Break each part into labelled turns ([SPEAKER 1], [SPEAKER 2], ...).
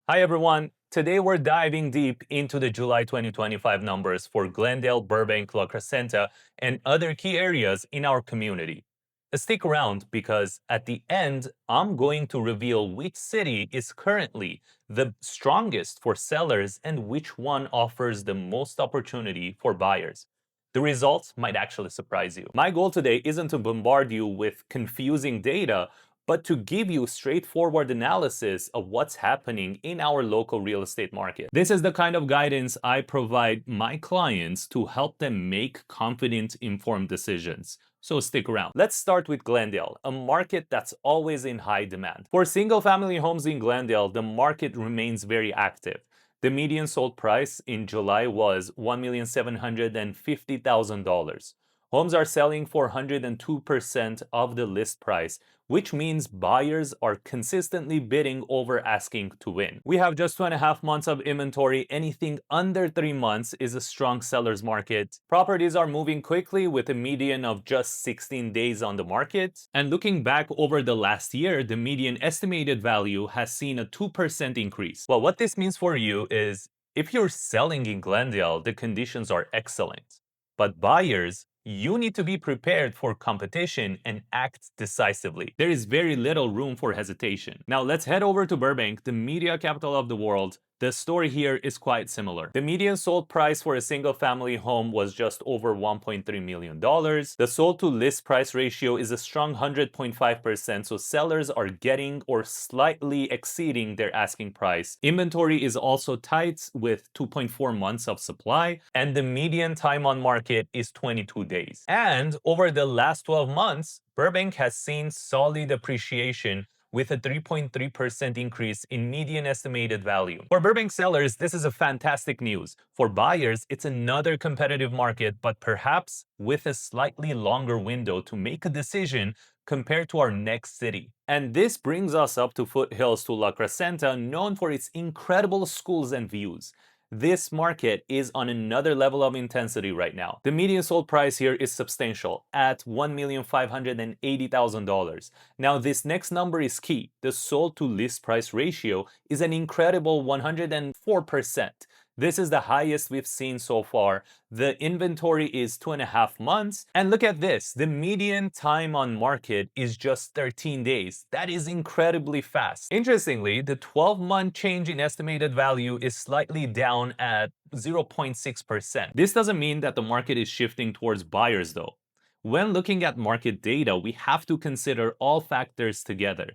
[SPEAKER 1] Hi everyone. Today we're diving deep into the July 2025 numbers for Glendale, Burbank, La Crescenta, and other key areas in our community. Stick around because at the end, I'm going to reveal which city is currently the strongest for sellers and which one offers the most opportunity for buyers. The results might actually surprise you. My goal today isn't to bombard you with confusing data, but to give you straightforward analysis of what's happening in our local real estate market. This is the kind of guidance I provide my clients to help them make confident, informed decisions. So stick around. Let's start with Glendale, a market that's always in high demand. For single-family homes in Glendale, the market remains very active. The median sold price in July was $1,750,000. Homes are selling for 102% of the list price, which means buyers are consistently bidding over asking to win. We have just 2.5 months of inventory. Anything under 3 months is a strong seller's market. Properties are moving quickly with a median of just 16 days on the market. And looking back over the last year, the median estimated value has seen a 2% increase. Well, what this means for you is if you're selling in Glendale, the conditions are excellent. But buyers, you need to be prepared for competition and act decisively. There is very little room for hesitation. Now let's head over to Burbank, the media capital of the world. The story here is quite similar. The median sold price for a single family home was just over $1.3 million. The sold to list price ratio is a strong 100.5%, so sellers are getting or slightly exceeding their asking price. Inventory is also tight with 2.4 months of supply, and the median time on market is 22 days. And over the last 12 months, Burbank has seen solid appreciation with a 3.3% increase in median estimated value. For Burbank sellers, this is a fantastic news. For buyers, it's another competitive market, but perhaps with a slightly longer window to make a decision compared to our next city. And this brings us up to foothills to La Crescenta, known for its incredible schools and views. This market is on another level of intensity right now. The median sold price here is substantial at $1,580,000. Now this next number is key. The sold to list price ratio is an incredible 104%. This is the highest we've seen so far. The inventory is 2.5 months. And look at this, the median time on market is just 13 days. That is incredibly fast. Interestingly, the 12-month change in estimated value is slightly down at 0.6%. This doesn't mean that the market is shifting towards buyers though. When looking at market data, we have to consider all factors together.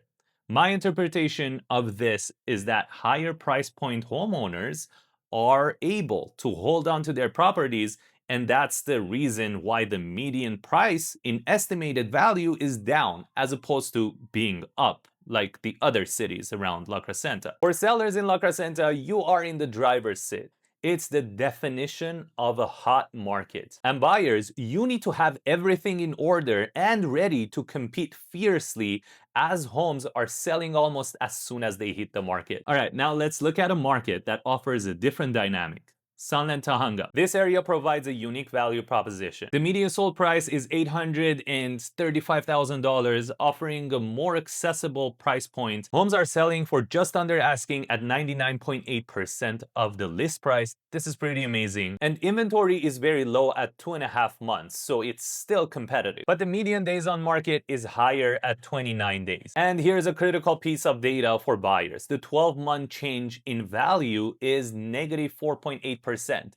[SPEAKER 1] My interpretation of this is that higher price point homeowners are able to hold on to their properties, and that's the reason why the median price in estimated value is down as opposed to being up like the other cities around La Crescenta. For sellers in La Crescenta, you are in the driver's seat. It's the definition of a hot market. And buyers, you need to have everything in order and ready to compete fiercely as homes are selling almost as soon as they hit the market. All right, now let's look at a market that offers a different dynamic. Sunland-Tujunga. This area provides a unique value proposition. The median sold price is $835,000, offering a more accessible price point. Homes are selling for just under asking at 99.8% of the list price. This is pretty amazing. And inventory is very low at 2.5 months, so it's still competitive. But the median days on market is higher at 29 days. And here's a critical piece of data for buyers. The 12-month change in value is negative 4.8%.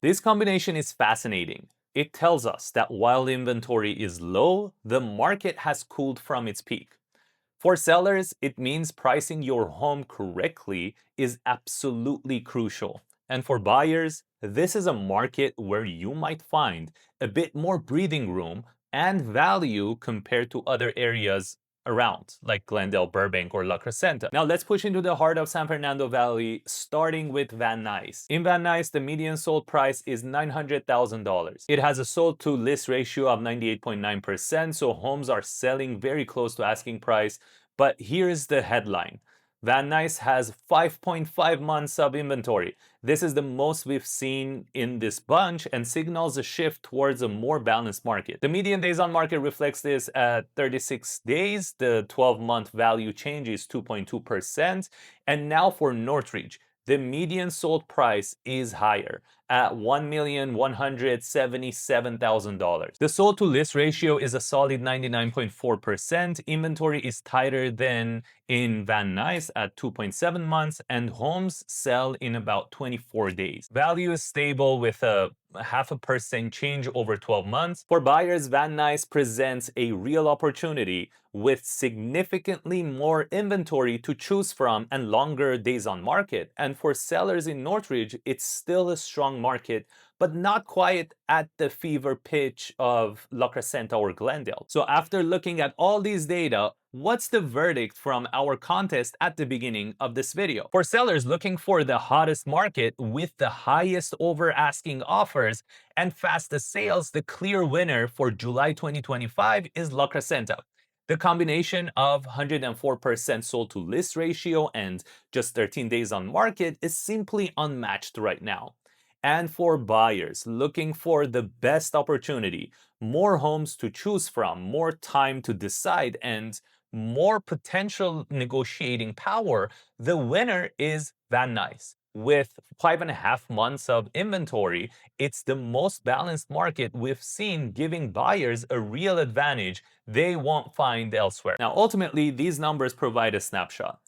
[SPEAKER 1] This combination is fascinating. It tells us that while inventory is low, the market has cooled from its peak. For sellers, it means pricing your home correctly is absolutely crucial. And for buyers, this is a market where you might find a bit more breathing room and value compared to other areas around, like Glendale, Burbank, or La Crescenta. Now let's push into the heart of San Fernando Valley, starting with Van Nuys. In Van Nuys, the median sold price is $900,000. It has a sold to list ratio of 98.9%, so homes are selling very close to asking price. But here's the headline. Van Nuys has 5.5 months of inventory. This is the most we've seen in this bunch and signals a shift towards a more balanced market. The median days on market reflects this at 36 days. The 12-month value change is 2.2%. And now for Northridge. the median sold price is higher at $1,177,000. The sold to list ratio is a solid 99.4%. Inventory is tighter than in Van Nuys at 2.7 months, and homes sell in about 24 days. Value is stable with a 0.5% change over 12 months. For buyers, Van Nuys presents a real opportunity with significantly more inventory to choose from and longer days on market. And for sellers in Northridge, it's still a strong market, but not quite at the fever pitch of La Crescenta or Glendale. So after looking at all these data, what's the verdict from our contest at the beginning of this video? For sellers looking for the hottest market with the highest over asking offers and fastest sales, the clear winner for July 2025 is La Crescenta. The combination of 104% sold to list ratio and just 13 days on market is simply unmatched right now. And for buyers looking for the best opportunity, more homes to choose from, more time to decide, and more potential negotiating power, the winner is Van Nuys. With 5.5 months of inventory, it's the most balanced market we've seen, giving buyers a real advantage they won't find elsewhere. Now, ultimately, these numbers provide a snapshot,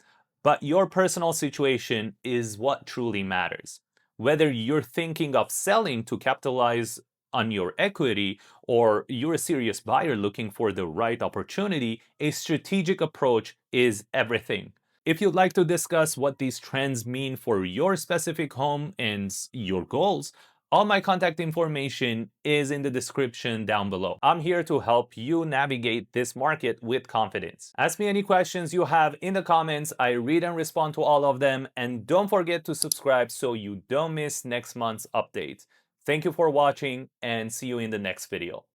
[SPEAKER 1] but your personal situation is what truly matters. Whether you're thinking of selling to capitalize on your equity or you're a serious buyer looking for the right opportunity, a strategic approach is everything. If you'd like to discuss what these trends mean for your specific home and your goals, all my contact information is in the description down below. I'm here to help you navigate this market with confidence. Ask me any questions you have in the comments. I read and respond to all of them. And don't forget to subscribe so you don't miss next month's update. Thank you for watching and see you in the next video.